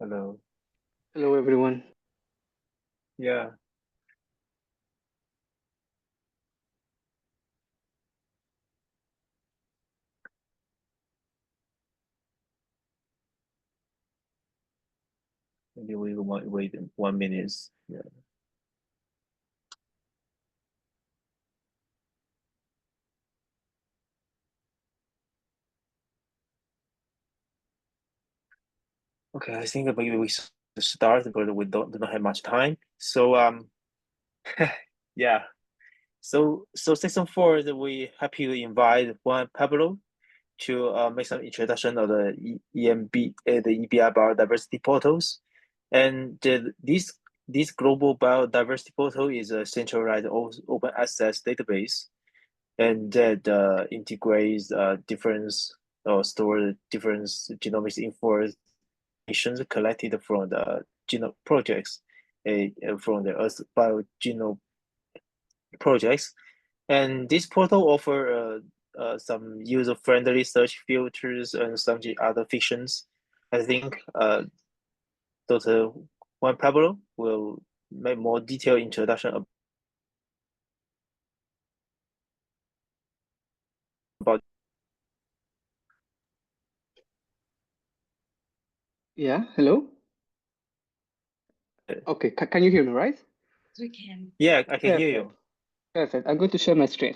Hello. Hello, everyone. Yeah. Maybe we might wait 1 minute. Yeah. Okay, I think maybe we should start because we do not have much time. So yeah. So section 4 that we happy to invite Juan Pablo to make some introduction of the the EBI biodiversity portals. And this global biodiversity portal is a centralized open access database, and that integrates different or store different genomics information collected from the genome projects, from the Earth Biogenome projects. And this portal offers some user-friendly search filters and some other fictions. I think Dr. Juan Pablo will make more detailed introduction about. Yeah, hello? Okay, can you hear me, right? We can. Yeah, I can hear you. Perfect. I'm going to share my screen.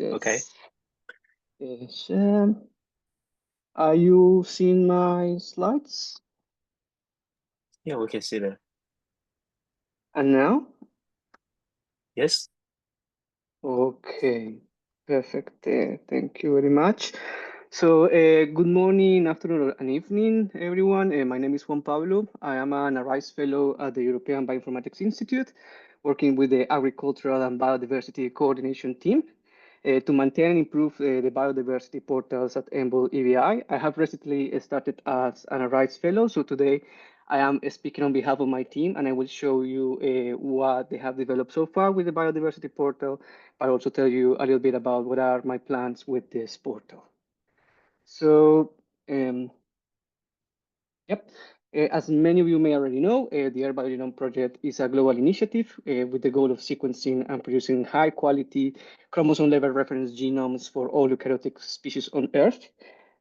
Okay. Share. Are you seeing my slides? Yeah, we can see that. And now? Yes. Okay, perfect. Thank you very much. So, good morning, afternoon, and evening, everyone. My name is Juan Pablo. I am an ARISE Fellow at the European Bioinformatics Institute, working with the Agricultural and Biodiversity Coordination Team to maintain and improve the biodiversity portals at EMBL-EBI. I have recently started as an ARISE Fellow, so today I am speaking on behalf of my team, and I will show you what they have developed so far with the biodiversity portal, but also tell you a little bit about what are my plans with this portal. So, yep. As many of you may already know, the Earth Biogenome Project is a global initiative with the goal of sequencing and producing high-quality chromosome-level reference genomes for all eukaryotic species on Earth.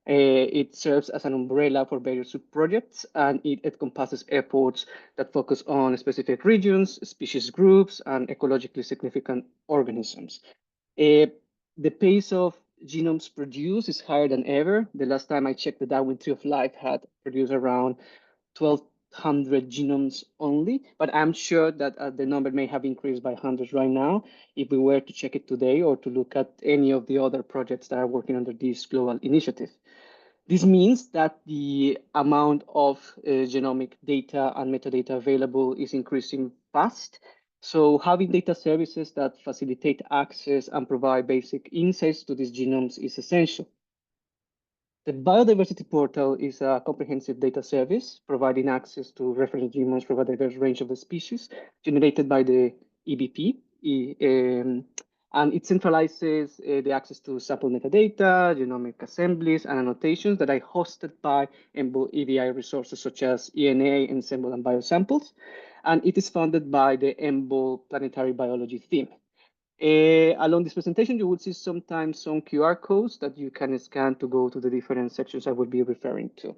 It serves as an umbrella for various sub-projects, and it encompasses efforts that focus on specific regions, species groups, and ecologically significant organisms. The pace of genomes produced is higher than ever. The last time I checked, the Darwin Tree of Life had produced around 1,200 genomes only, but I'm sure that the number may have increased by hundreds right now if we were to check it today or to look at any of the other projects that are working under this global initiative. This means that the amount of genomic data and metadata available is increasing fast. So having data services that facilitate access and provide basic insights to these genomes is essential. The Biodiversity Portal is a comprehensive data service providing access to reference genomes from a diverse range of the species generated by the EBP, and it centralizes the access to sample metadata, genomic assemblies, and annotations that are hosted by EMBL-EBI resources such as ENA, Ensemble, and Biosamples. And it is funded by the EMBL Planetary Biology theme. Along this presentation, you will see sometimes some QR codes that you can scan to go to the different sections I will be referring to.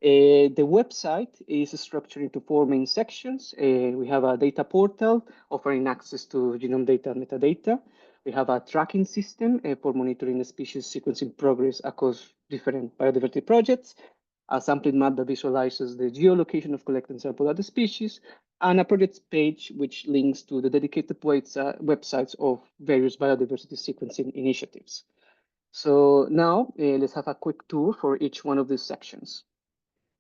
The website is structured into 4 main sections. We have a data portal offering access to genome data and metadata. We have a tracking system for monitoring the species sequencing progress across different biodiversity projects, a sampling map that visualizes the geolocation of collected sample of the species, and a project page which links to the dedicated websites of various biodiversity sequencing initiatives. So now let's have a quick tour for each one of these sections.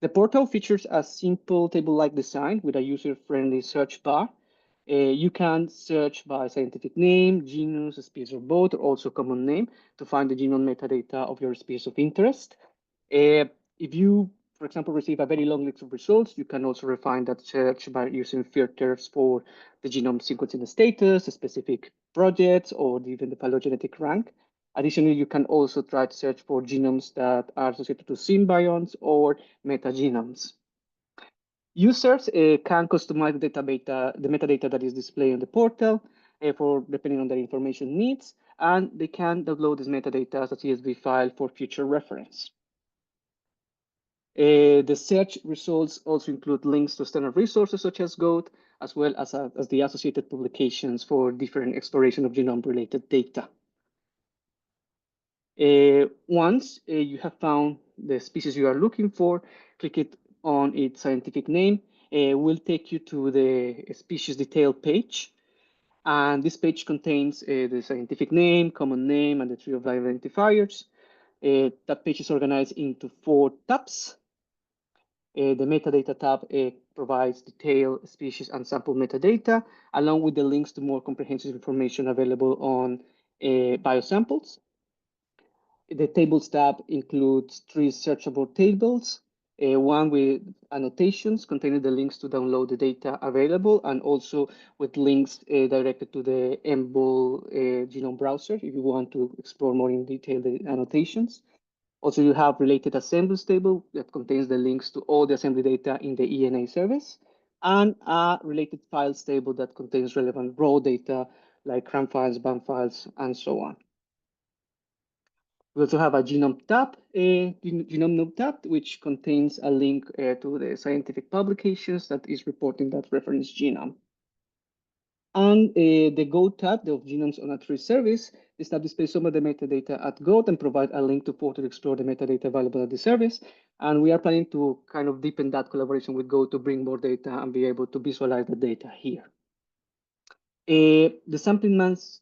The portal features a simple table-like design with a user-friendly search bar. You can search by scientific name, genus, species, or both, or also common name to find the genome metadata of your species of interest. If you, for example, receive a very long list of results, you can also refine that search by using filters for the genome sequencing status, specific projects, or even the phylogenetic rank. Additionally, you can also try to search for genomes that are associated to symbions or metagenomes. Users can customize the metadata that is displayed on the portal for depending on their information needs, and they can download this metadata as a CSV file for future reference. The search results also include links to external resources such as GOAT, as well as the associated publications for different exploration of genome-related data. Once you have found the species you are looking for, click it on its scientific name. Will take you to the species detail page. And this page contains the scientific name, common name, and the tree of identifiers. That page is organized into 4 tabs. The metadata tab provides detailed species and sample metadata, along with the links to more comprehensive information available on biosamples. The tables tab includes 3 searchable tables, one with annotations containing the links to download the data available, and also with links directed to the EMBL-genome browser if you want to explore more in detail the annotations. Also, you have related assemblies table that contains the links to all the assembly data in the ENA service, and a related files table that contains relevant raw data like CRAN files, BAM files, and so on. We also have a genome tab, genome node tab, which contains a link to the scientific publications that is reporting that reference genome. And the Go tab, the Genomes on a Tree service, this tab displays some of the metadata at Go and provide a link to further explore the metadata available at the service. And we are planning to kind of deepen that collaboration with Go to bring more data and be able to visualize the data here. The sampling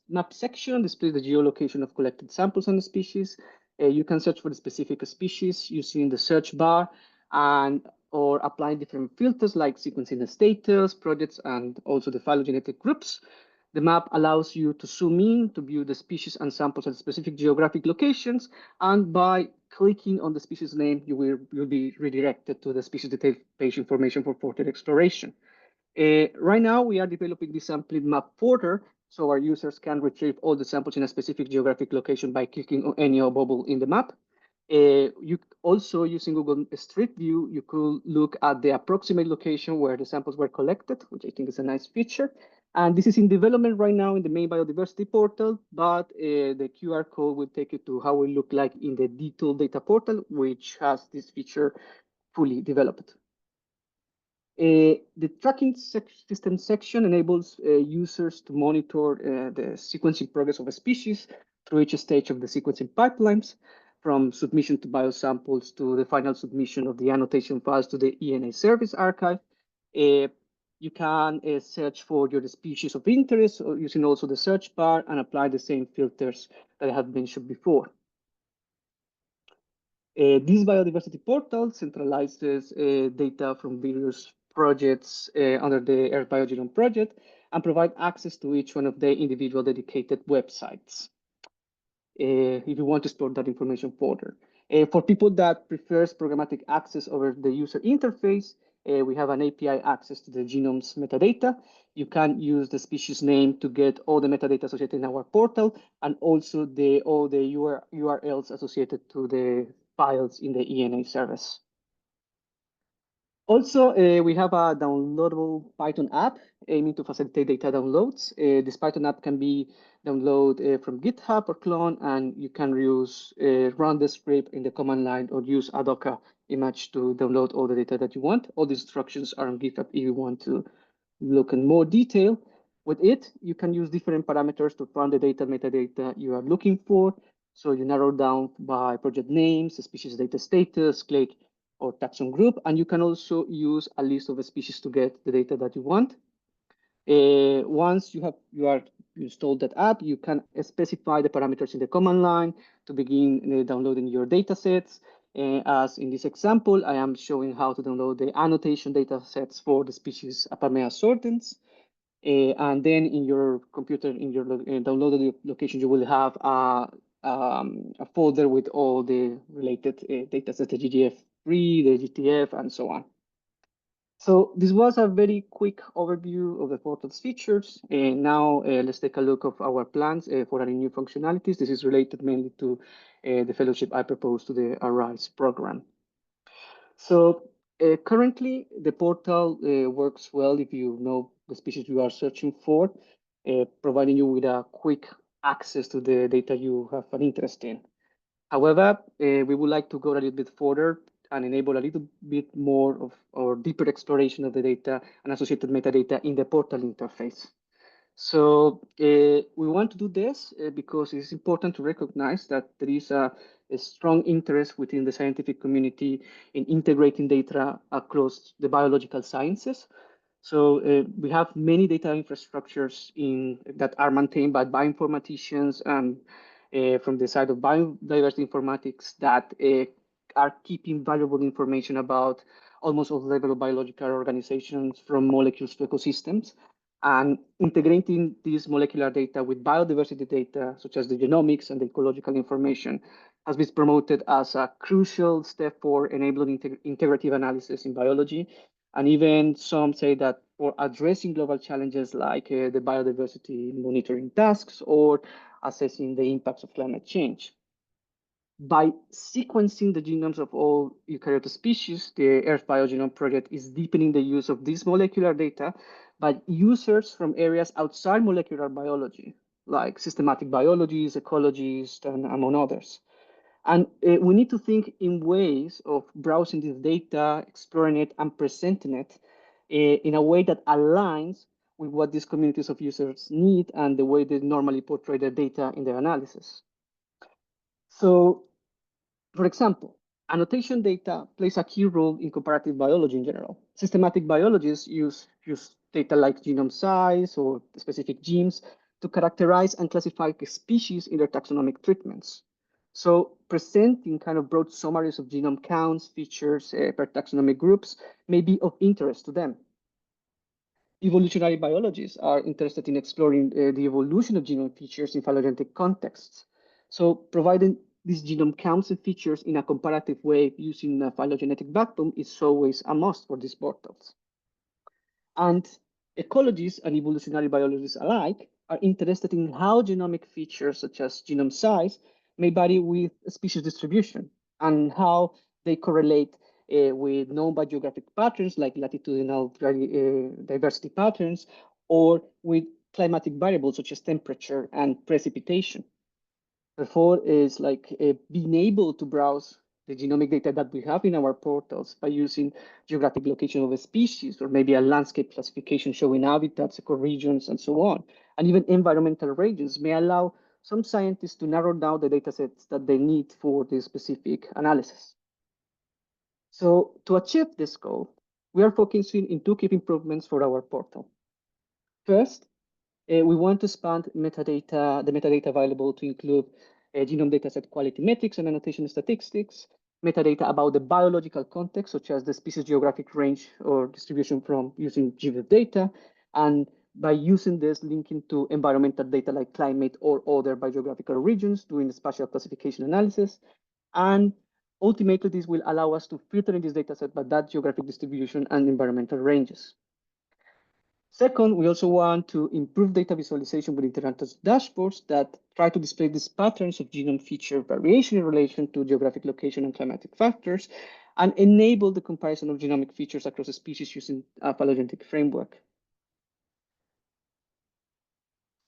map section displays the geolocation of collected samples on the species. You can search for the specific species using the search bar and or apply different filters like sequencing status, projects, and also the phylogenetic groups. The map allows you to zoom in to view the species and samples at specific geographic locations. And by clicking on the species name, you'll be redirected to the species detail page information for further exploration. Right now, we are developing the sampling map portal, so our users can retrieve all the samples in a specific geographic location by clicking on any bubble in the map. You also, using Google Street View, you could look at the approximate location where the samples were collected, which I think is a nice feature. And this is in development right now in the main biodiversity portal, but the QR code will take you to how it look like in the detailed data portal, which has this feature fully developed. The tracking system section enables users to monitor the sequencing progress of a species through each stage of the sequencing pipelines, from submission to biosamples to the final submission of the annotation files to the ENA service archive. You can search for your species of interest using also the search bar and apply the same filters that I have mentioned before. This biodiversity portal centralizes data from various projects under the Earth Biogenome Project and provide access to each one of the individual dedicated websites if you want to store that information further. For people that prefers programmatic access over the user interface, we have an API access to the genome's metadata. You can use the species name to get all the metadata associated in our portal, and also all the URLs associated to the files in the ENA service. Also, we have a downloadable Python app aiming to facilitate data downloads. This Python app can be downloaded from GitHub or clone, and you can run the script in the command line or use a Docker image to download all the data that you want. All the instructions are on GitHub if you want to look in more detail. With it, you can use different parameters to find the metadata you are looking for. So you narrow down by project names, species data status, click, or taxon group, and you can also use a list of species to get the data that you want. Once you are installed that app, you can specify the parameters in the command line to begin downloading your data sets. As in this example, I am showing how to download the annotation data sets for the species Apamea sortens. And then in your computer, in your downloaded location, you will have a folder with all the related data sets, the GGF3, the GTF, and so on. So this was a very quick overview of the portal's features. And now let's take a look of our plans for any new functionalities. This is related mainly to the fellowship I proposed to the ARISE program. So currently, the portal works well if you know the species you are searching for, providing you with a quick access to the data you have an interest in. However, we would like to go a little bit further and enable a little bit more of or deeper exploration of the data and associated metadata in the portal interface. So we want to do this because it's important to recognize that there is a strong interest within the scientific community in integrating data across the biological sciences. So we have many data infrastructures that are maintained by bioinformaticians and from the side of biodiversity informatics that are keeping valuable information about almost all level of biological organizations from molecules to ecosystems. And integrating this molecular data with biodiversity data, such as the genomics and the ecological information, has been promoted as a crucial step for enabling integrative analysis in biology. And even some say that for addressing global challenges like the biodiversity monitoring tasks or assessing the impacts of climate change. By sequencing the genomes of all eukaryotic species, the Earth Biogenome Project is deepening the use of this molecular data by users from areas outside molecular biology, like systematic biologists, ecologists, and among others. And we need to think in ways of browsing this data, exploring it, and presenting it in a way that aligns with what these communities of users need and the way they normally portray their data in their analysis. So for example, annotation data plays a key role in comparative biology in general. Systematic biologists use data like genome size or specific genes to characterize and classify species in their taxonomic treatments. So presenting kind of broad summaries of genome counts, features per taxonomic groups may be of interest to them. Evolutionary biologists are interested in exploring the evolution of genome features in phylogenetic contexts. So providing these genome counts and features in a comparative way using a phylogenetic backbone is always a must for these portals. And ecologists and evolutionary biologists alike are interested in how genomic features such as genome size may vary with species distribution and how they correlate with known biogeographic patterns like latitudinal diversity patterns or with climatic variables such as temperature and precipitation. Therefore, is like being able to browse the genomic data that we have in our portals by using geographic location of a species or maybe a landscape classification showing habitats, ecoregions, and so on. And even environmental regions may allow some scientists to narrow down the data sets that they need for this specific analysis. So to achieve this goal, we are focusing in two key improvements for our portal. First, we want to expand the metadata available to include genome dataset quality metrics and annotation statistics, metadata about the biological context, such as the species geographic range or distribution from using GBIF data, and by using this, linking to environmental data like climate or other biogeographical regions, doing spatial classification analysis. And ultimately, this will allow us to filter in this dataset by that geographic distribution and environmental ranges. Second, we also want to improve data visualization with interactive dashboards that try to display these patterns of genome feature variation in relation to geographic location and climatic factors, and enable the comparison of genomic features across a species using a phylogenetic framework.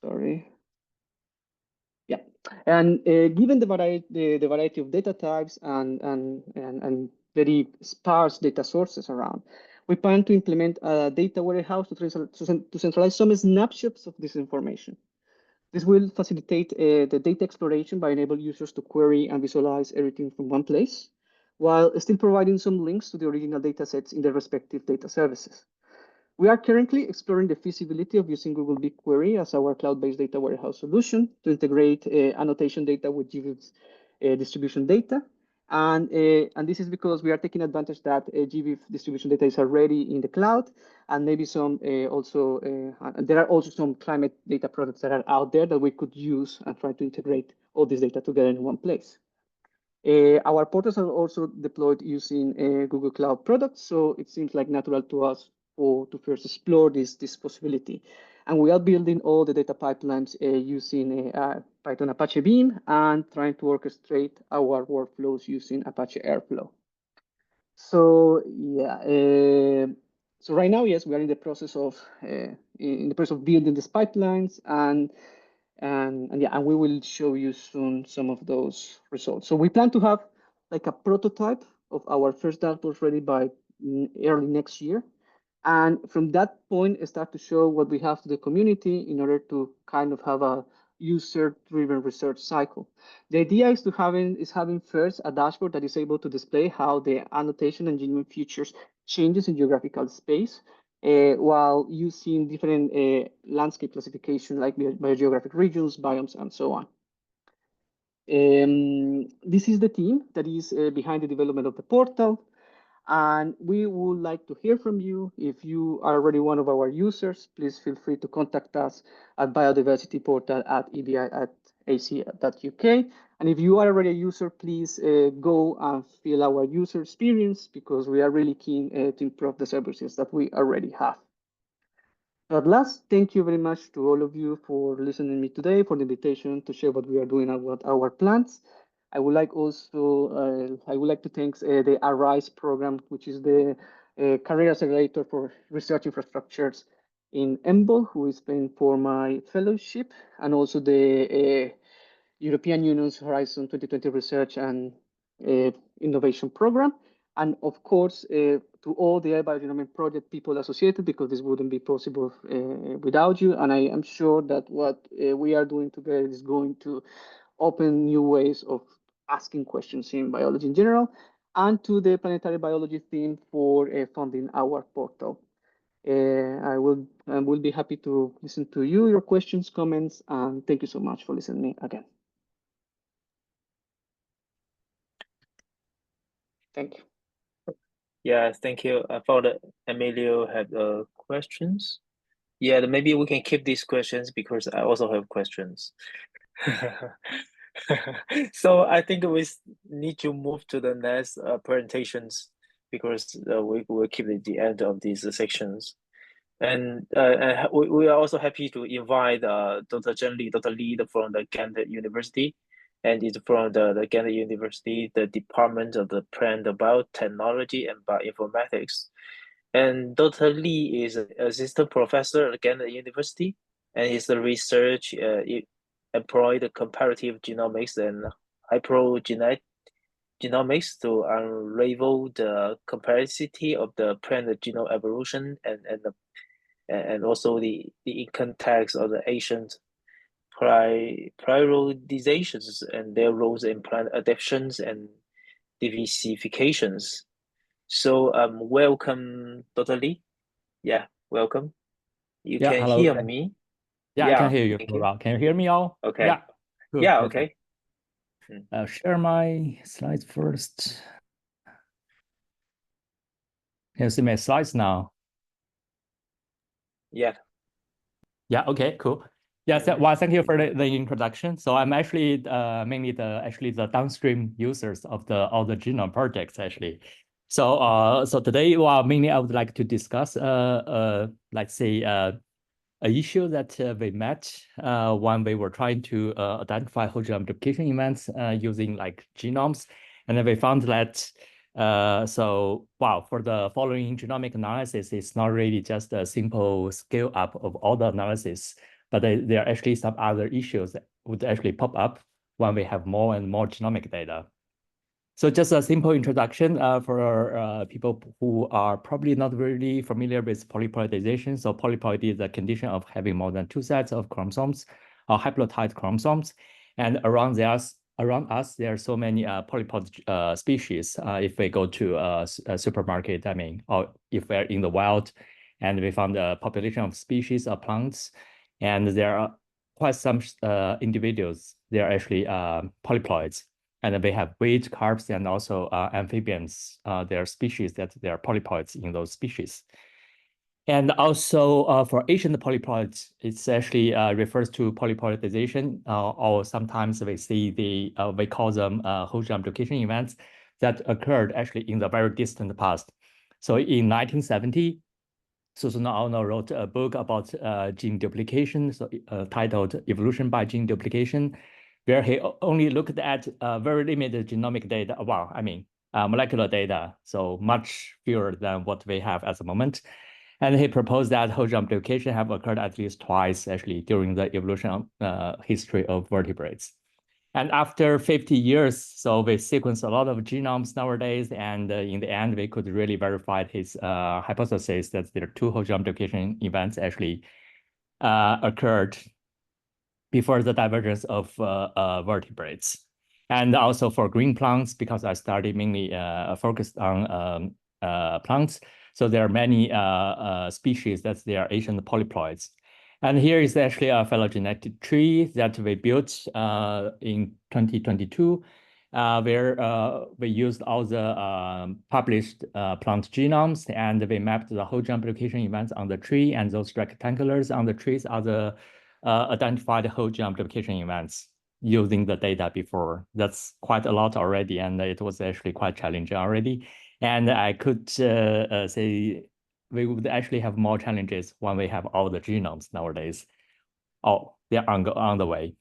Sorry. Yeah, and given the variety of data types and very sparse data sources around, we plan to implement a data warehouse to centralize some snapshots of this information. This will facilitate the data exploration by enabling users to query and visualize everything from one place, while still providing some links to the original data sets in their respective data services. We are currently exploring the feasibility of using Google BigQuery as our cloud-based data warehouse solution to integrate annotation data with GBIF's distribution data. And this is because we are taking advantage that GBIF distribution data is already in the cloud, and maybe some there are also some climate data products that are out there that we could use and try to integrate all this data together in one place. Our portals are also deployed using Google Cloud products, so it seems like natural to us to first explore this possibility. And we are building all the data pipelines using Python Apache Beam and trying to orchestrate our workflows using Apache Airflow. So yeah, so right now, yes, we are in the process of building these pipelines, and we will show you soon some of those results. So we plan to have like a prototype of our first dashboard ready by early next year. And from that point, start to show what we have to the community in order to kind of have a user-driven research cycle. The idea is having first a dashboard that is able to display how the annotation and genomic features changes in geographical space, while using different landscape classification like biogeographic regions, biomes, and so on. This is the team that is behind the development of the portal. And we would like to hear from you. If you are already one of our users, please feel free to contact us at biodiversityportal@ebi@ac.uk. And if you are already a user, please go and fill our user experience, because we are really keen to improve the services that we already have. So at last, thank you very much to all of you for listening to me today, for the invitation to share what we are doing and what our plans. I would like to thank the ARISE program, which is the career accelerator for research infrastructures in EMBL, who is paying for my fellowship, and also the European Union's Horizon 2020 Research and Innovation Program. And of course, to all the Earth Biogenome Project people associated, because this wouldn't be possible without you. And I am sure that what we are doing together is going to open new ways of asking questions in biology in general, and to the planetary biology team for funding our portal. I will be happy to listen to you, your questions, comments, and thank you so much for listening again. Thank you. Yeah, thank you. I thought Emilio had questions. Yeah, maybe we can keep these questions because I also have questions. So I think we need to move to the next presentations, because we will keep it at the end of these sections. And we are also happy to invite Dr. Zhen Li, Dr. Li from the Ghent University, and is from the Ghent University, the Department of the Plant Biotechnology and Bioinformatics. And Dr. Li is an assistant professor at Ghent University, and his research employed comparative genomics and hyprogenomics to unravel the complexity of the plant genome evolution and also the context of the ancient prioritizations and their roles in plant adaptations and diversifications. So welcome, Dr. Li. Yeah, welcome. You can hello. hear me? Yeah, I can hear you well. Can you hear me all? Okay. Yeah. Good, yeah, perfect. okay. I'll share my slides first. Can you see my slides now? Yeah. Yeah, okay, cool. Yeah, so, well, thank you for the introduction. So I'm actually mainly the downstream users of all the genome projects actually. So so today, well, mainly I would like to discuss let's say an issue that we met when we were trying to identify whole genome duplication events using like genomes, and then we found that so wow, for the following genomic analysis, it's not really just a simple scale up of all the analysis, but there are actually some other issues that would actually pop up when we have more and more genomic data. So just a simple introduction for people who are probably not really familiar with polyploidization. So polyploidy is the condition of having more than 2 sets of chromosomes or haplotyped chromosomes. And around us, there are so many polyploid species. If we go to a supermarket, I mean, or if we're in the wild and we found a population of species of plants, and there are quite some individuals, they are actually polyploids. And they have wheat, carbs, and also amphibians. There are species that they are polyploids in those species. And also for Asian polyploids, it's actually refers to polyploidization, or sometimes we see we call them whole genome duplication events that occurred actually in the very distant past. So in 1970, Susan Ono wrote a book about gene duplication, so titled Evolution by Gene Duplication, where he only looked at very limited genomic data. Well, I mean, molecular data, so much fewer than what we have at the moment. And he proposed that whole genome duplication have occurred at least twice, actually, during the evolution history of vertebrates. And after 50 years, so we sequenced a lot of genomes nowadays, and in the end, we could really verify his hypothesis that there are two whole genome duplication events actually occurred before the divergence of vertebrates. And also for green plants, because I studied mainly focused on plants, so there are many species that they are Asian polyploids. And here is actually a phylogenetic tree that we built in 2022, where we used all the published plant genomes, and we mapped the whole genome duplication events on the tree, and those rectangulars on the trees are the identified whole genome duplication events using the data before. That's quite a lot already, and it was actually quite challenging already. And I could say we would actually have more challenges when we have all the genomes nowadays. Oh, they're on the way.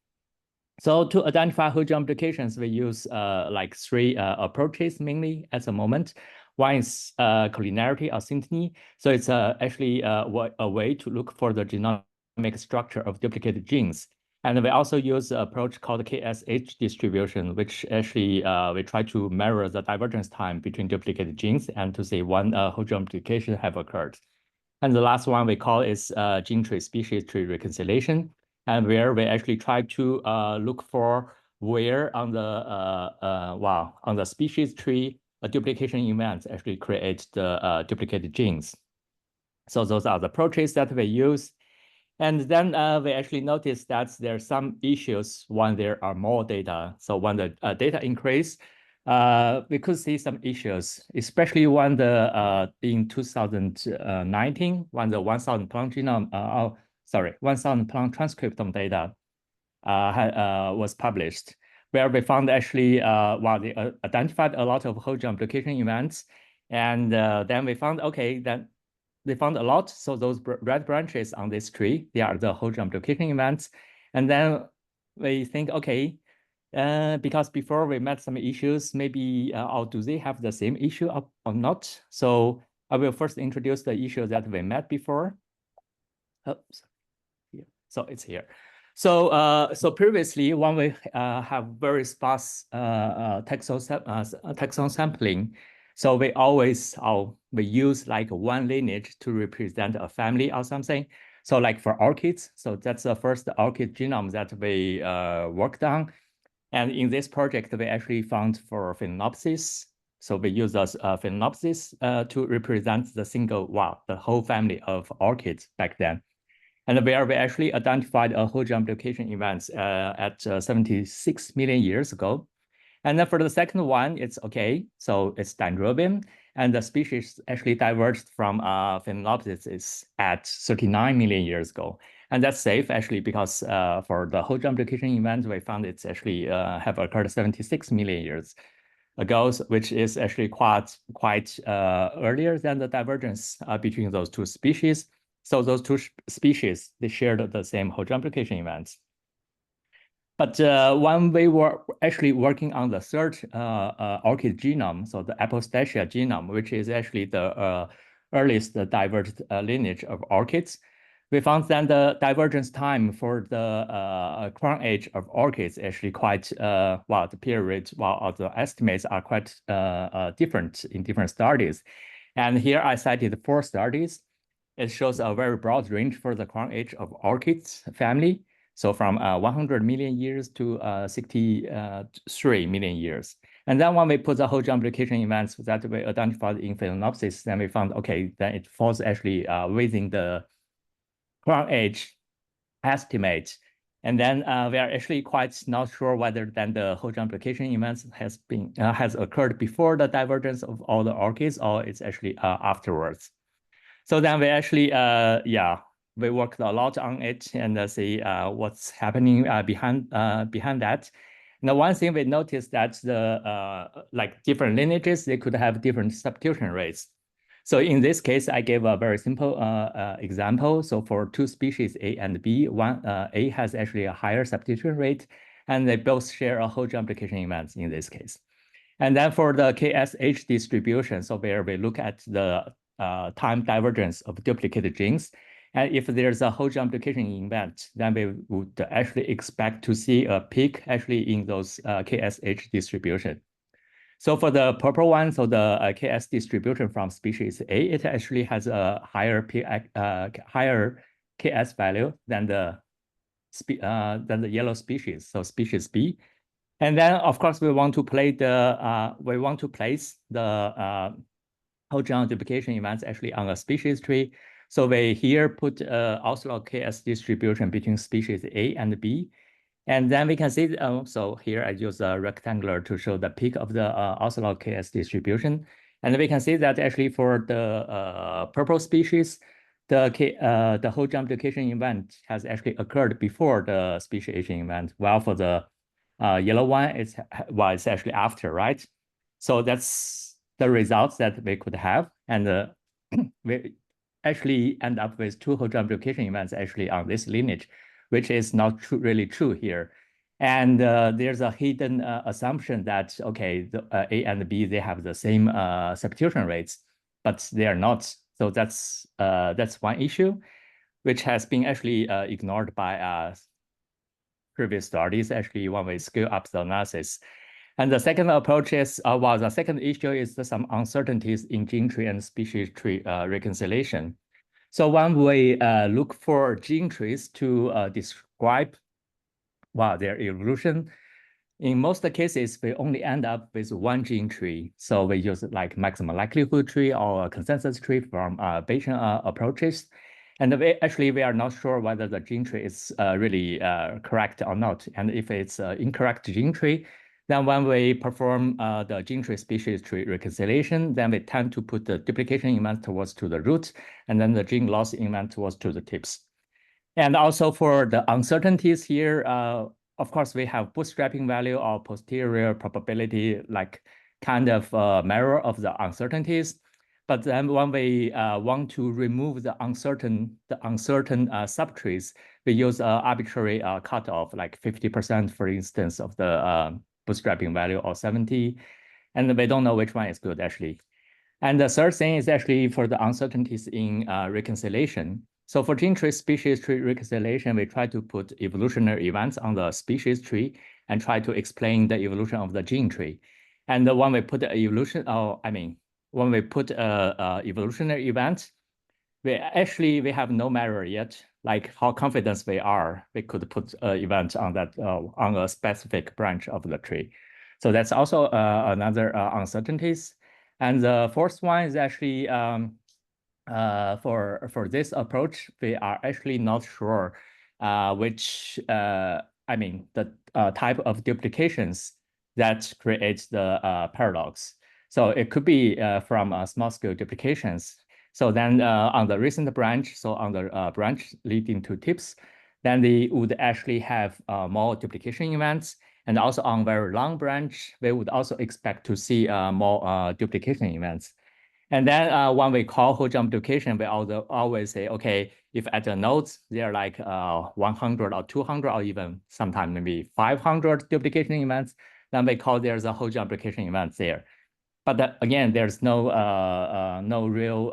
So to identify whole genome duplications, we use like three approaches mainly at the moment. One is collinearity or synteny. So it's actually a way to look for the genomic structure of duplicated genes. And we also use an approach called KSH distribution, which actually we try to measure the divergence time between duplicated genes and to see when whole genome duplication have occurred. And the last one we call is gene tree species tree reconciliation, and where we actually try to look for where on the species tree a duplication event actually create the duplicated genes. So those are the approaches that we use. And then we actually noticed that there are some issues when there are more data. So when the data increase, we could see some issues, especially when in 2019, when the 1,000 plant genome, 1,000 plant transcriptome data was published, where we found actually, they identified a lot of whole genome duplication events. And then we found, okay, then they found a lot. So those red branches on this tree, they are the whole genome duplication events. And then we think, okay, because before we met some issues, maybe, or do they have the same issue or not? So I will first introduce the issue that we met before. Oops. Yeah. So it's here. So previously, when we have very sparse taxon sampling, so we always we use like one lineage to represent a family or something. So like for orchids, so that's the first orchid genome that we worked on. And in this project, we actually found for Phalaenopsis. So we use those Phalaenopsis to represent the whole family of orchids back then. And where we actually identified a whole genome duplication events at 76 million years ago. And then for the second one, it's okay. So it's Dendrobium, and the species actually diverged from Phalaenopsis at 39 million years ago. And that's safe actually because for the whole genome duplication event, we found it's actually have occurred 76 million years ago, which is actually quite earlier than the divergence between those two species. So those two species, they shared the same whole genome duplication events. But when we were actually working on the third orchid genome, so the Apostasia genome, which is actually the earliest diverged lineage of orchids, we found that the divergence time for the crown age of orchids actually quite, the period, the estimates are quite different in different studies. And here I cited 4 studies. It shows a very broad range for the crown age of orchids family. So from 100 million years to 63 million years. And then when we put the whole genome duplication events that we identified in Phalaenopsis, then we found, okay, then it falls actually within the crown age estimate. And then we are actually quite not sure whether then the whole genome duplication events has occurred before the divergence of all the orchids or it's actually afterwards. So then we actually, we worked a lot on it and see what's happening behind that. And the one thing we noticed that the like different lineages, they could have different substitution rates. So in this case, I gave a very simple example. So for two species A and B, one A has actually a higher substitution rate, and they both share a whole genome duplication event in this case. And then for the KSH distribution, so where we look at the time divergence of duplicated genes, and if there's a whole genome duplication event, then we would actually expect to see a peak actually in those KSH distribution. So for the purple one, so the KS distribution from species A, it actually has a higher higher KS value than the yellow species, so species B. And then, of course, we want to place the whole genome duplication events actually on a species tree. So we here put Oslo KS distribution between species A and B. And then we can see, so here I use a rectangular to show the peak of the Oslo KS distribution. And we can see that actually for the purple species, the whole genome duplication event has actually occurred before the speciation event, while for the yellow one, it's actually after, right? So that's the results that we could have. And we actually end up with two whole genome duplication events actually on this lineage, which is not really true here. And there's a hidden assumption that, okay, the A and B, they have the same substitution rates, but they are not. So that's one issue, which has been actually ignored by previous studies, actually, when we scale up the analysis. And the second approach is, the second issue is some uncertainties in gene tree and species tree reconciliation. So when we look for gene trees to describe their evolution, in most cases, we only end up with one gene tree. So we use like maximum likelihood tree or a consensus tree from Bayesian approaches. And we are not sure whether the gene tree is really correct or not. And if it's an incorrect gene tree, then when we perform the gene tree species tree reconciliation, then we tend to put the duplication event towards to the root, and then the gene loss event towards to the tips. And also for the uncertainties here, of course, we have bootstrapping value or posterior probability, like kind of mirror of the uncertainties. But then when we want to remove the uncertain subtrees, we use an arbitrary cutoff, like 50%, for instance, of the bootstrapping value or 70. And we don't know which one is good, actually. And the third thing is actually for the uncertainties in reconciliation. So for gene tree species tree reconciliation, we try to put evolutionary events on the species tree and try to explain the evolution of the gene tree. And when we put when we put evolutionary event, we have no measure yet, like how confident we are we could put event on that on a specific branch of the tree. So that's also another uncertainties. And the fourth one is actually for this approach, we are actually not sure which the type of duplications that creates the paradox. So it could be from small scale duplications. So then on the recent branch, so on the branch leading to tips, then they would actually have more duplication events. And also on very long branch, we would also expect to see more duplication events. And then when we call whole genome duplication, we always say, okay, if at the nodes, they're like 100 or 200 or even sometimes maybe 500 duplication events, then we call there's a whole genome duplication event there. But again, there's no real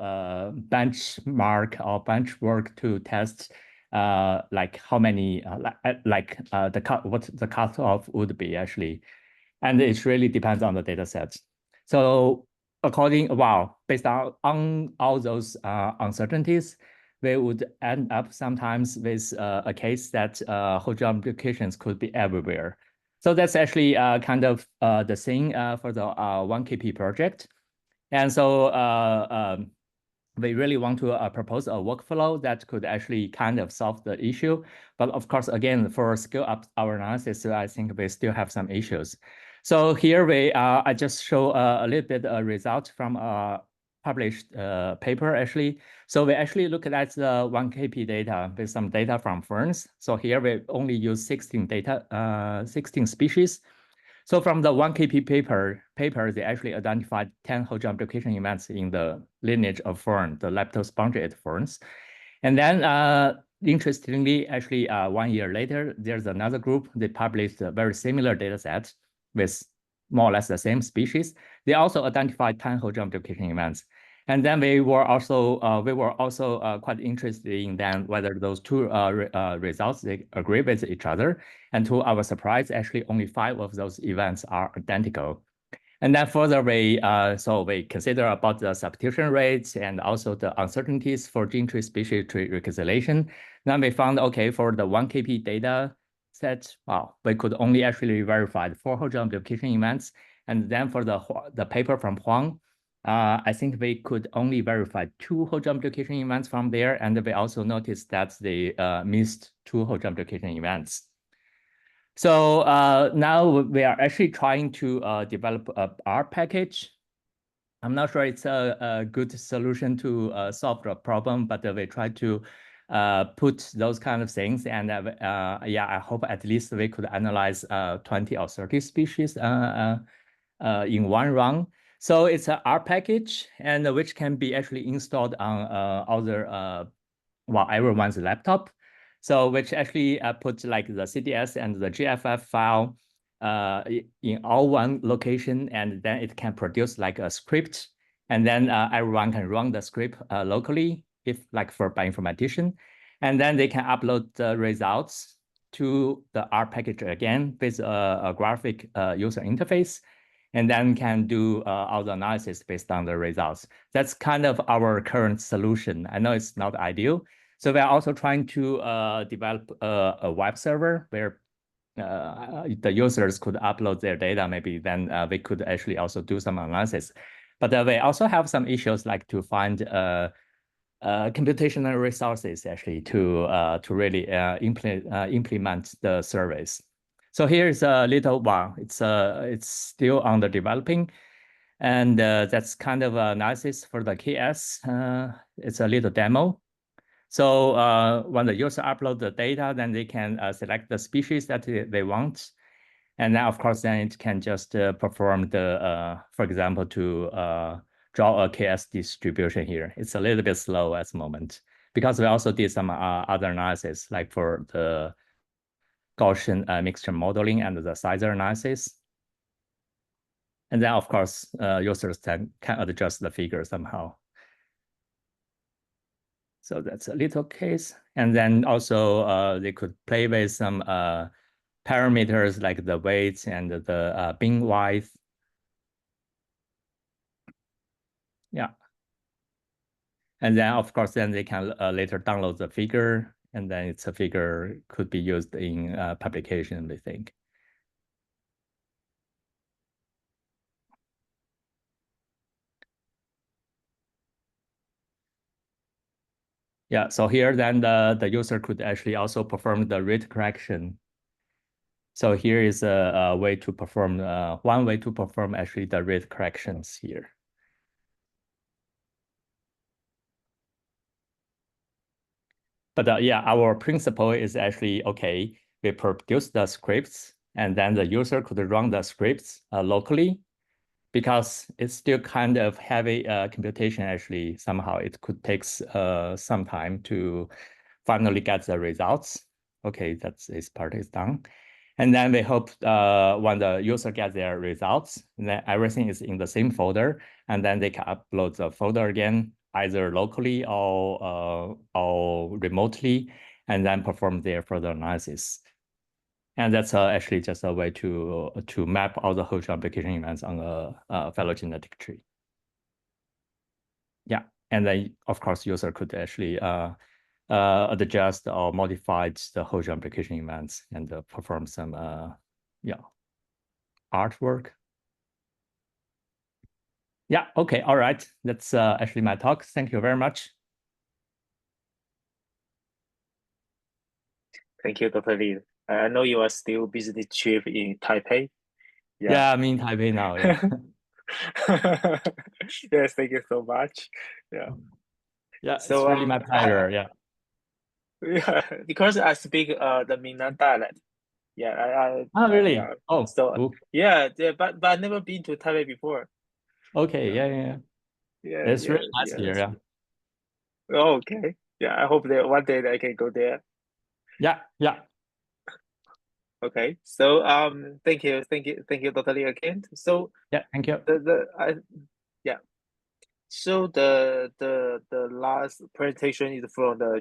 benchmark or benchwork to test like how many what the cutoff would be actually, and it really depends on the data sets. So based on all those uncertainties, we would end up sometimes with a case that whole genome duplications could be everywhere. So that's actually kind of the thing for the 1KP project. And so we really want to propose a workflow that could actually kind of solve the issue. But of course, again, for scale up our analysis, I think we still have some issues. So here I just show a little bit a result from published paper actually. So we actually looked at the 1KP data with some data from ferns. So here we only use 16 species. So from the 1KP paper, they actually identified 10 whole genome duplication events in the lineage of fern, the leptospongiate ferns. And then interestingly, actually 1 year later, there's another group. They published a very similar data set with more or less the same species. They also identified 10 whole genome duplication events. And then we were also quite interested in then whether those two results, they agree with each other. And to our surprise, actually only 5 of those events are identical. And then further, we consider about the substitution rates and also the uncertainties for gene tree species tree reconciliation. Then we found, okay, for the 1KP data set, wow, we could only actually verify the 4 whole genome duplication events. And then for the paper from Huang, I think we could only verify 2 whole genome duplication events from there. And we also noticed that they missed 2 whole genome duplication events. So now we are actually trying to develop a R package. I'm not sure it's a good solution to solve the problem, but we try to put those kind of things. And yeah, I hope at least we could analyze 20 or 30 species in one run. So it's an R package, and which can be actually installed on everyone's laptop. So which actually puts like the CDS and the GFF file in all one location, and then it can produce like a script, and then everyone can run the script locally, if like for bioinformatician, and then they can upload the results to the R package again with a graphic user interface, and then can do all the analysis based on the results. That's kind of our current solution. I know it's not ideal. So we are also trying to develop a web server where the users could upload their data. Maybe then we could actually also do some analysis. But we also have some issues like to find computational resources actually to really implement the service. So here's a little one. It's still under developing. And that's kind of analysis for the KS. It's a little demo. So when the user upload the data, then they can select the species that they want. And then, of course, then it can just perform the, for example, to draw a KS distribution here. It's a little bit slow at the moment because we also did some other analysis, like for the Gaussian mixture modeling and the sizer analysis. And then, of course, users can adjust the figure somehow. So that's a little case. And then also they could play with some parameters like the weights and the bin width. Yeah. And then, of course, then they can later download the figure, and then it's a figure could be used in publication, we think. Yeah, so here then the user could actually also perform the rate correction. So here is a way to perform, one way to perform actually the rate corrections here. But yeah, our principle is actually, okay, we produce the scripts and then the user could run the scripts locally, because it's still kind of heavy computation actually. Somehow it could take some time to finally get the results. Okay, this part is done. And then we hope when the user gets their results, then everything is in the same folder, and then they can upload the folder again, either locally or remotely, and then perform their further analysis. And that's actually just a way to map all the whole genome application events on a phylogenetic tree. Yeah, and then of course user could actually adjust or modify the whole genome application events and perform some artwork. Yeah, okay, all right. That's actually my talk. Thank you very much. Thank you, Dr. Li. I know you are still business trip in Taipei. Yeah, I'm in Taipei now, yeah. Yes, thank you so much. Yeah. Yeah, it's So really my pleasure. Yeah. yeah, because I speak the Minnan dialect. Yeah, Oh, really? yeah. Oh, So cool. yeah, but I've never been to Taipei before. Okay. Yeah, Yeah. yeah, It's really yeah, nice here. yes. Yeah. Oh, okay. Yeah, I hope that one day that I can go there. Yeah. Yeah. Okay. So thank you, Dr. Lee again. So Yeah. Thank you. yeah. So the last presentation is from the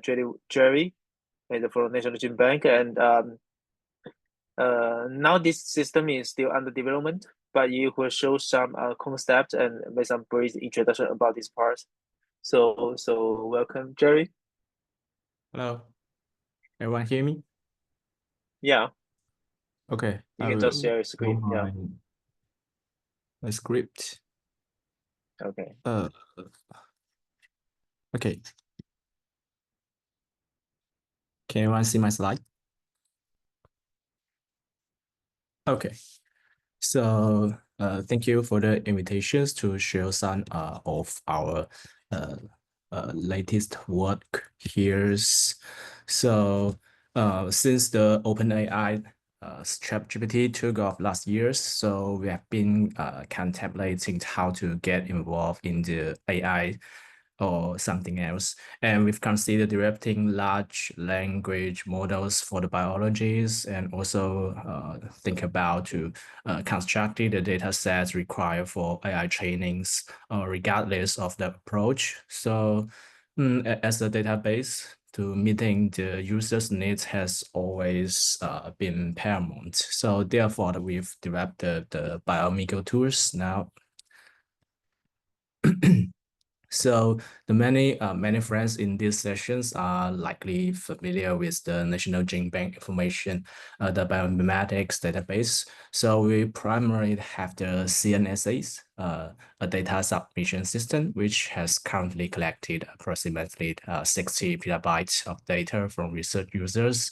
Jerry and from National GeneBank, and now this system is still under development, but you will show some concepts and make some brief introduction about this part. So welcome, Jerry. Hello, everyone hear me? Yeah, Okay, you I can just will share your show screen. Yeah. my script. Okay. Okay. Can everyone see my slide? Okay. So thank you for the invitations to share some of our latest work here. So since the OpenAI ChatGPT took off last year, so we have been contemplating how to get involved in the AI or something else. And we've considered developing large language models for the biologies and also think about to construct the data sets required for AI trainings, regardless of the approach. So as a database, to meeting the user's needs has always been paramount. So therefore, we've developed the BiomiGo tools now. So the many friends in these sessions are likely familiar with the National GeneBank information, the bioinformatics database. So we primarily have the CNSAs, a data submission system, which has currently collected approximately 60 petabytes of data from research users.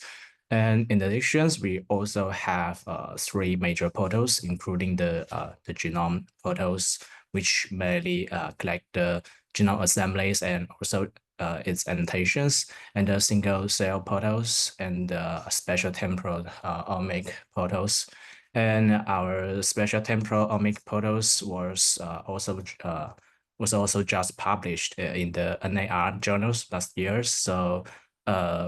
And in addition, we also have 3 major portals, including the genome portals, which mainly collect the genome assemblies and also its annotations, and the single cell portals and special temporal omic portals. And our special temporal omic portals was also just published in the NAR journals last year. So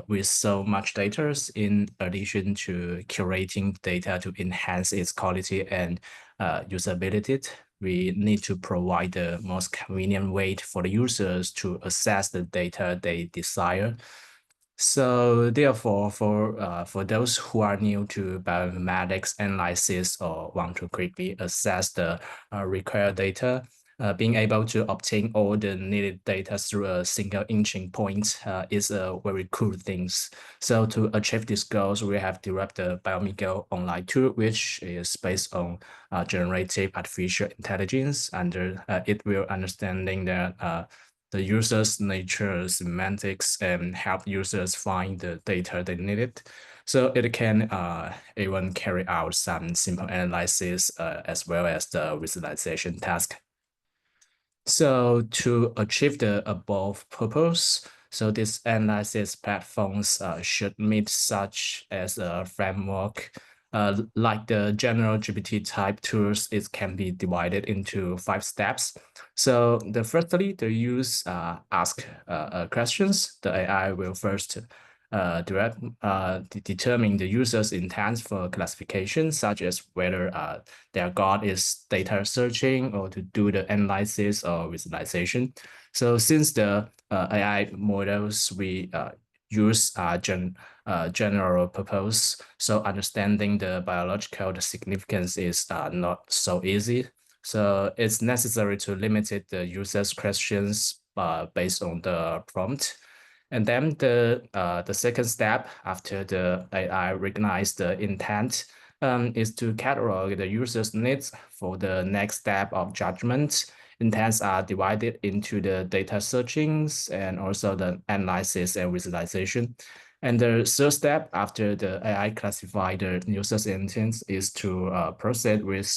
with so much data, in addition to curating data to enhance its quality and usability, we need to provide the most convenient way for the users to access the data they desire. So therefore, for those who are new to bioinformatics analysis or want to quickly access the required data, being able to obtain all the needed data through a single entry point is a very cool thing. So to achieve these goals, we have developed the BiomiGo online tool, which is based on generative artificial intelligence, and it will understanding that the user's nature, semantics, and help users find the data they needed. So it can even carry out some simple analysis as well as the visualization task. So to achieve the above purpose, so these analysis platforms should meet such as a framework. Like the general GPT type tools, it can be divided into 5 steps. So the firstly, the use ask questions. The AI will first determine the user's intent for classification, such as whether their goal is data searching or to do the analysis or visualization. So since the AI models we use general purpose, so understanding the biological significance is not so easy. So it's necessary to limit the user's questions based on the prompt. And then the second step after the AI recognize the intent is to catalog the user's needs for the next step of judgment. Intents are divided into the data searchings and also the analysis and visualization. And the third step after the AI classify the user's intents is to proceed with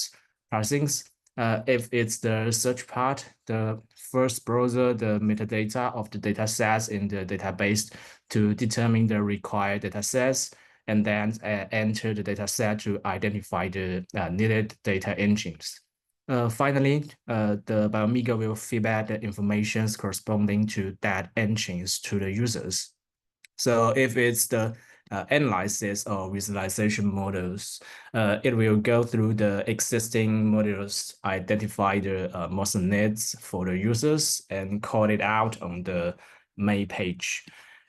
parsings. If it's the search part, the first browser the metadata of the data sets in the database to determine the required data sets, and then enter the data set to identify the needed data engines. Finally, the BiomiGo will feedback the information corresponding to that engines to the users. So if it's the analysis or visualization models, it will go through the existing models, identify the most needs for the users, and call it out on the main page.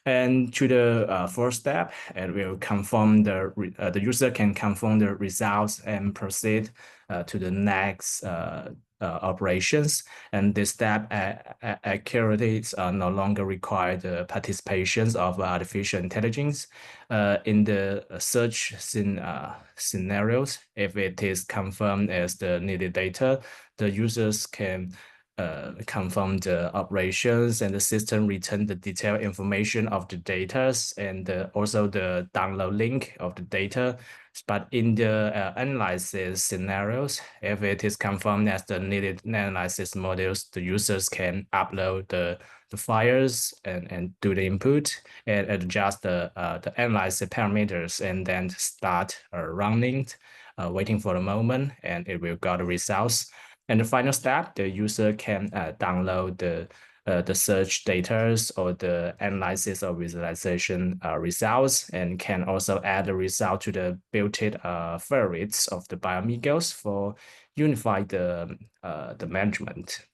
And to the first step, it will confirm the user can confirm the results and proceed to the next operations. And this step accuracy no longer require the participations of artificial intelligence in the search scenarios. If it is confirmed as the needed data, the users can confirm the operations, and the system return the detailed information of the data and also the download link of the data. But in the analysis scenarios, if it is confirmed as the needed analysis models, the users can upload the files and do the input and adjust the analysis parameters, and then start running, waiting for a moment, and it will get the results. And the final step, the user can download the search data or the analysis or visualization results, and can also add the result to the built-in favorites of the BiomiGos for unify the management.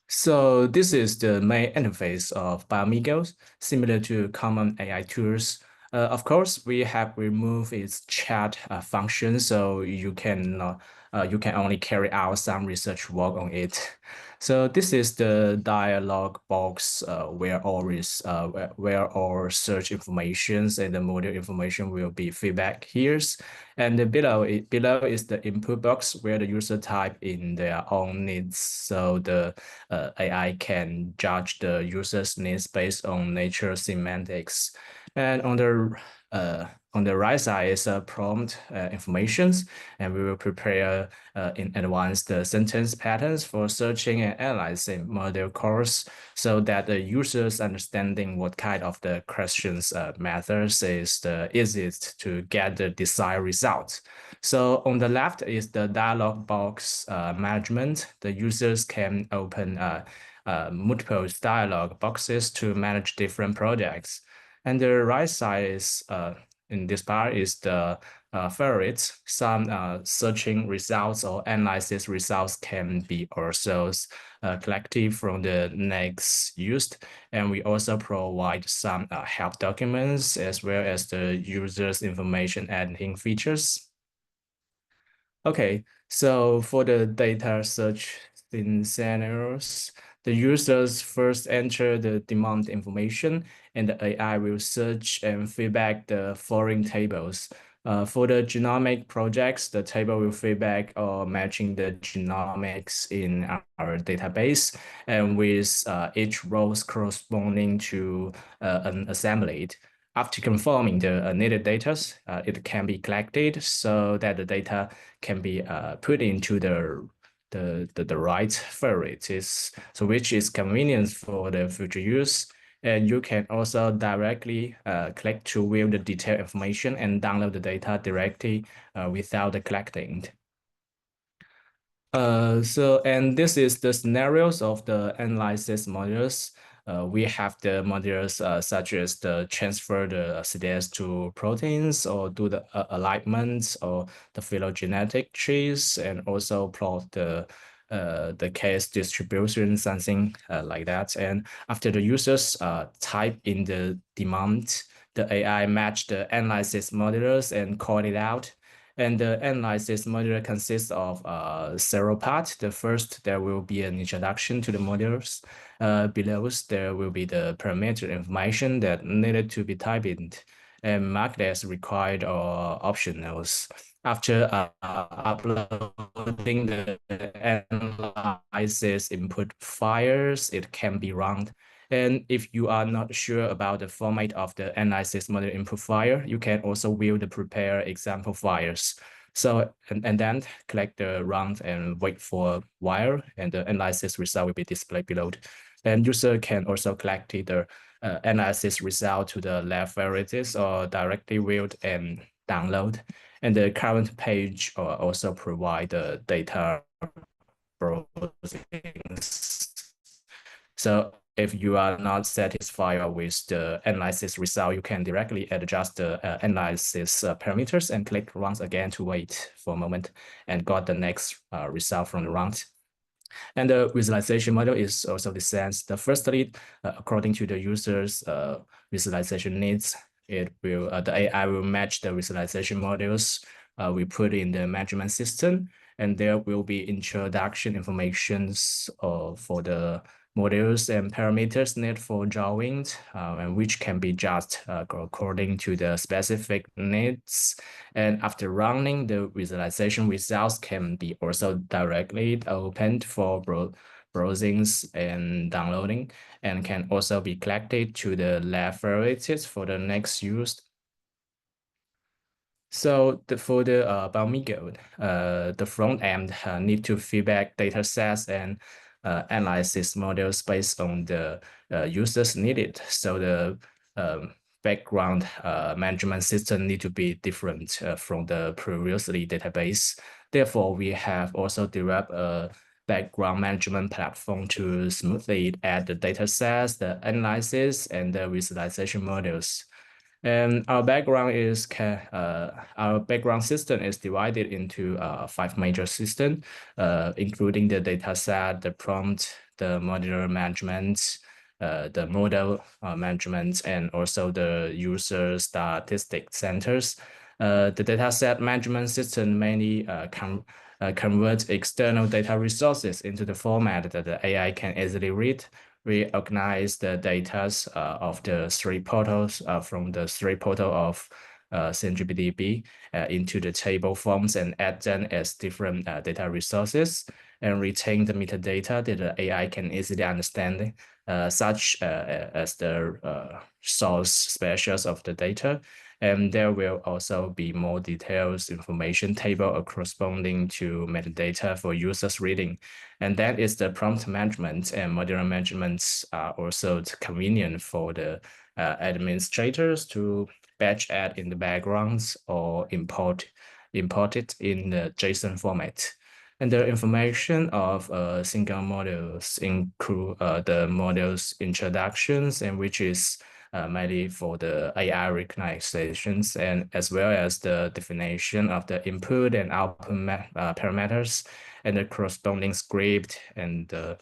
So this is the main interface of BiomiGos, similar to common AI tools. Of course, we have removed its chat function, so you can only carry out some research work on it. So this is the dialog box where all search informations and the model information will be feedback here. And below is the input box where the user type in their own needs. So the AI can judge the user's needs based on natural semantics. And on the right side is prompt informations, and we will prepare in advance the sentence patterns for searching and analyzing model calls, so that the user's understanding what kind of the questions methods is the easiest to get the desired result. So on the left is the dialog box management. The users can open multiple dialog boxes to manage different projects. And the right side is in this part is the favorites. Some searching results or analysis results can be also collected from the next used. And we also provide some help documents as well as the user's information editing features. Okay, so for the data search scenarios, the users first enter the demand information, and the AI will search and feedback the following tables. For the genomic projects, the table will feedback or matching the genomics in our database, and with each rows corresponding to an assembly. After confirming the needed data, it can be collected so that the data can be put into the right favorites, so which is convenient for the future use. And you can also directly click to view the detailed information and download the data directly without the collecting. And this is the scenarios of the analysis modules. We have the modules such as the transfer the CDS to proteins, or do the alignments or the phylogenetic trees, and also plot the case distribution, something like that. And after the users type in the demand, the AI match the analysis modules and call it out. And the analysis module consists of several parts. The first, there will be an introduction to the modules. Below, there will be the parameter information that needed to be typed in and marked as required or optionals. After uploading the analysis input files, it can be run. And if you are not sure about the format of the analysis model input file, you can also view the prepared example files. So, and then collect the round and wait for a while, and the analysis result will be displayed below. And user can also collect the analysis result to the lab varieties or directly viewed and download. And the current page also provide the data browsing. So if you are not satisfied with the analysis result, you can directly adjust the analysis parameters and click once again to wait for a moment and got the next result from the round. And the visualization model is also designed. Firstly, according to the user's visualization needs, it will the AI will match the visualization models we put in the management system, and there will be introduction informations for the models and parameters needed for drawings, and which can be adjusted according to the specific needs. And after running, the visualization results can be also directly opened for browsings and downloading, and can also be collected to the lab varieties for the next use. So for the BiomiGo, the front end need to feedback data sets and analysis models based on the users needed. So the background management system need to be different from the previously database. Therefore, we have also developed a background management platform to smoothly add the data sets, the analysis, and the visualization models. And our background system is divided into 5 major systems, including the dataset, the prompt, the modular management, the model management, and also the user statistic centers. The dataset management system mainly converts external data resources into the format that the AI can easily read. We organize the data of the 3 portals from the 3 portal of CNGB into the table forms and add them as different data resources, and retain the metadata that the AI can easily understand, such as the source specials of the data. And there will also be more details information table corresponding to metadata for users reading. And that is the prompt management, and modular management are also convenient for the administrators to batch add in the backgrounds or import it in the JSON format. And the information of single models include the model's introductions, and which is mainly for the AI recognitions, and as well as the definition of the input and output parameters, and the corresponding script and the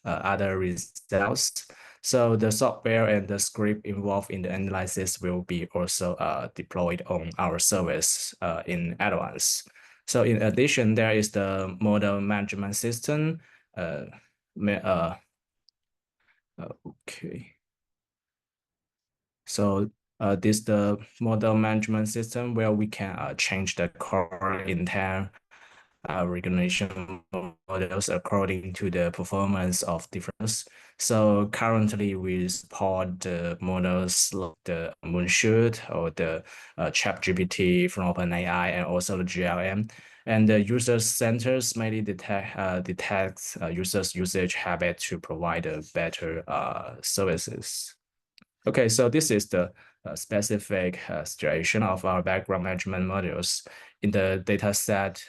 other results. So the software and the script involved in the analysis will be also deployed on our service in advance. So in addition, there is the model management system. Okay. So this the model management system where we can change the core entire recognition models according to the performance of different. So currently we support the models like the Moonshoot or the ChatGPT from OpenAI, and also the GLM. And the user centers mainly detect users' usage habit to provide better services. Okay, so this is the specific situation of our background management modules. In the dataset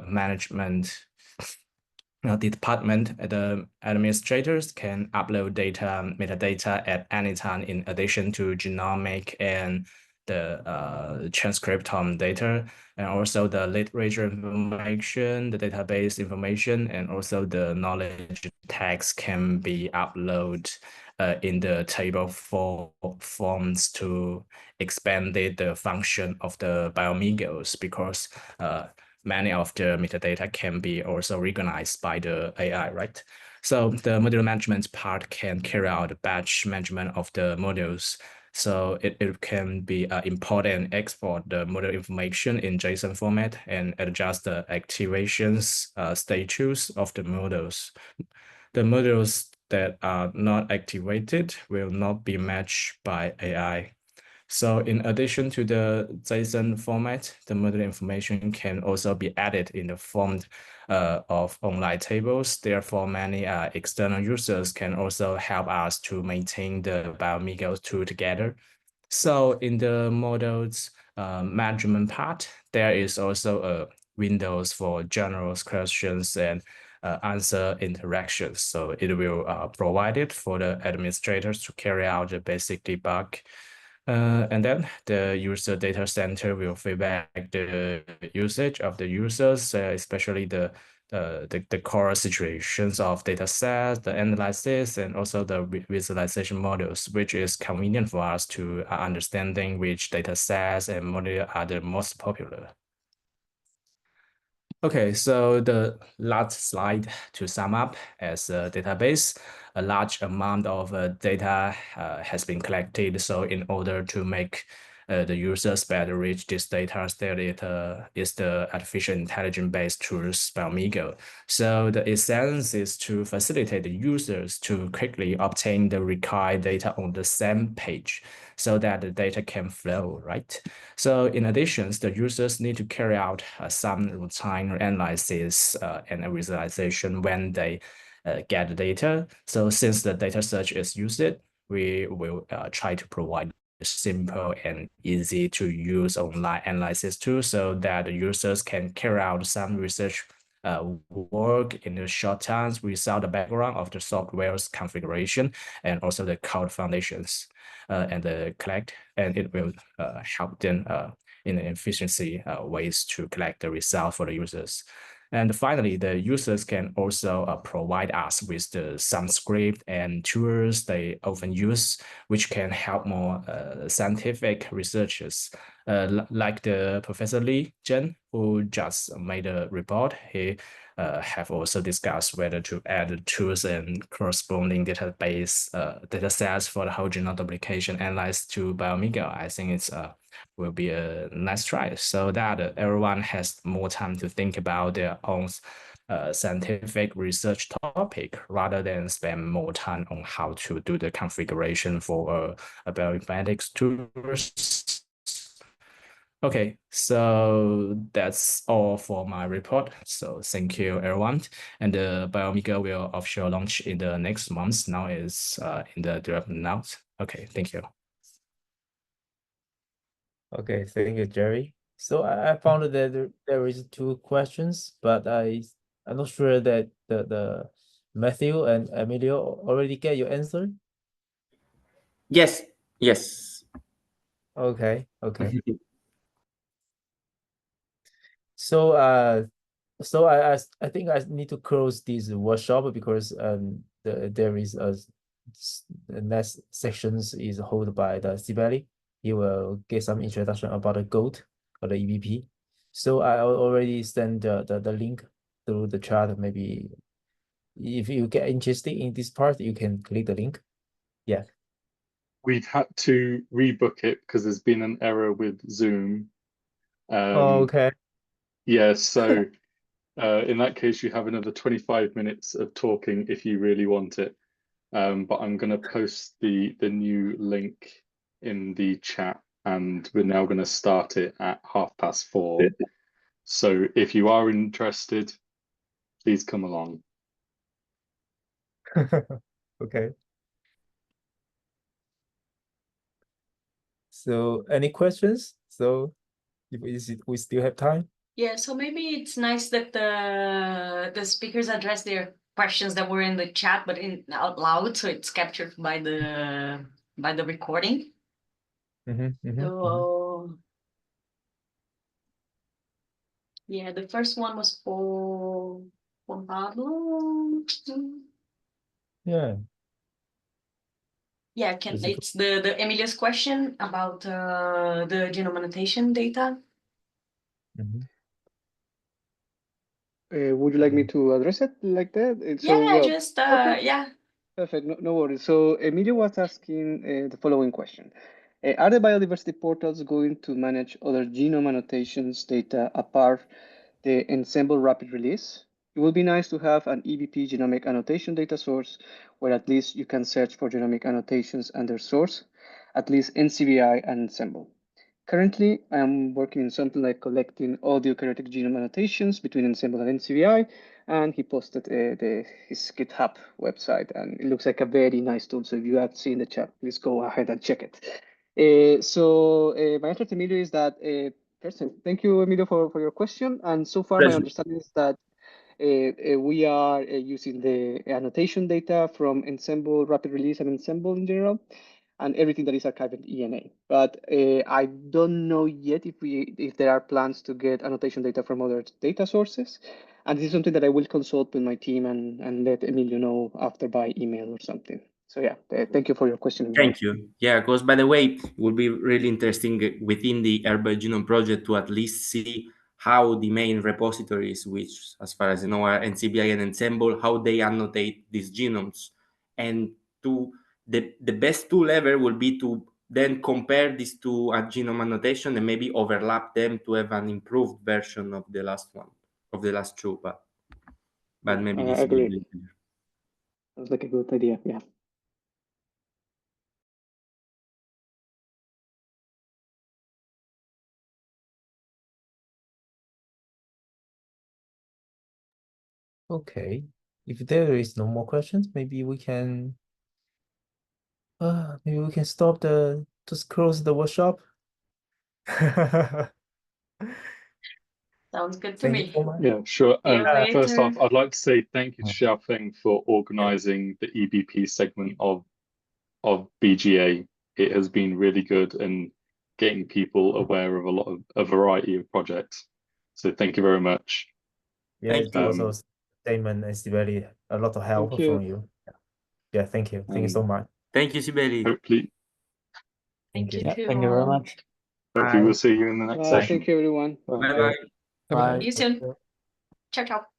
management department, the administrators can upload data, metadata at any time in addition to genomic and the transcriptome data, and also the literature information, the database information, and also the knowledge text can be uploaded in the table forms to expand the function of the BiomiGos, because many of the metadata can be also recognized by the AI, right? So the module management part can carry out batch management of the modules. So it can be import and export the model information in JSON format and adjust the activations status of the models. The models that are not activated will not be matched by AI. So in addition to the JSON format, the model information can also be added in the form of online tables. Therefore, many external users can also help us to maintain the BiomiGo tool together. So in the models management part, there is also a windows for general questions and answer interactions. So it will provide it for the administrators to carry out the basic debug. And then the user data center will feedback the usage of the users, especially the core situations of data sets, the analysis, and also the visualization models, which is convenient for us to understanding which data sets and model are the most popular. Okay, so the last slide to sum up, as a database, a large amount of data has been collected. So in order to make the users better reach this data, there is the artificial intelligence-based tools BiomiGo. So the essence is to facilitate the users to quickly obtain the required data on the same page so that the data can flow, right? So in addition, the users need to carry out some routine analysis and visualization when they get the data. So since the data search is used, we will try to provide simple and easy to use online analysis tool so that the users can carry out some research work in the short times without the background of the software's configuration and also the code foundations and the collect, and it will help them in efficiency ways to collect the result for the users. And finally, the users can also provide us with some script and tools they often use, which can help more scientific researchers. Like the Professor Zhen, who just made a report, he have also discussed whether to add tools and corresponding database data sets for the whole genome duplication analyzed to BiomiGo. I think it's will be a nice try so that everyone has more time to think about their own scientific research topic rather than spend more time on how to do the configuration for a bioinformatics tools. Okay, so that's all for my report. So thank you, everyone. And the BiomiGo will offshore launch in the next month. Now is in the development now. Okay, thank you. Okay, thank you, Jerry. So I found that there is 2 questions, but I'm not sure that the Matthew and Emilio already get your answer. Yes, yes. Okay. So I think I need to close this workshop because there is the next sections is held by the Sibeli. He will get some introduction about the GOAT or the EBP. So I already sent the link through the chat. Maybe if you get interested in this part, you can click the link. Yeah. We've had to rebook it because there's been an error with Zoom. Okay. Yeah, so in that case, you have another 25 minutes of talking if you really want it. But I'm going to post the new link in the chat, and we're now going to start it at 4:30. So if you are interested, please come along. Okay. So any questions? So we still have time? Yeah, so maybe it's nice that the speakers address their questions that were in the chat, but out loud, so it's captured by the recording. So yeah, the first one was for Juan Pablo. Yeah. Yeah, it's the Emilia's question about the genome annotation data. Would you like me to address it like that? Yeah. Perfect, no worries. So Emilio was asking the following question. Are the biodiversity portals going to manage other genome annotations data apart the Ensemble rapid release? It would be nice to have an EBP genomic annotation data source where at least you can search for genomic annotations and their source. at least NCBI and Ensemble. Currently, I'm working in something like collecting all the eukaryotic genome annotations between Ensemble and NCBI, and he posted his GitHub website, and it looks like a very nice tool. So if you have seen the chat, please go ahead and check it. My answer to Emilio is that, first, thank you, Emilio, for your question. And so far, my understanding is that we are using the annotation data from Ensemble, Rapid Release, and Ensemble in general, and everything that is archived in ENA. But I don't know yet if there are plans to get annotation data from other data sources. And this is something that I will consult with my team and let Emilio know after by email or something. So yeah, thank you for your question, Emilio. Thank you. Yeah, because by the way, it would be really interesting within the Earth Biogenome project to at least see how the main repositories, which as far as I know are NCBI and Ensemble, how they annotate these genomes. And to the best tool ever will be to then compare these two genome annotation and maybe overlap them to have an improved version of the last one, of the last two. But maybe this I agree. will be Sounds like a good idea, yeah. Okay. If there is no more questions, maybe we can stop just close the workshop. Sounds good to Thank me. you so much. Yeah, sure. See you First later. off, I'd like to say thank you to Xiaofeng for organizing the EBP segment of BGA. It has been really good and getting people aware of a variety of projects. So thank you very much. Yes, Thank you. also statement is really a lot of help Thank you. from you. Yeah, thank you. Thank you so much. Thank you, Sibeli. Hopefully Thank you Yeah, too. thank you very much. we'll see you in the next session. Thank you, everyone. Bye bye. See you soon. Ciao, ciao.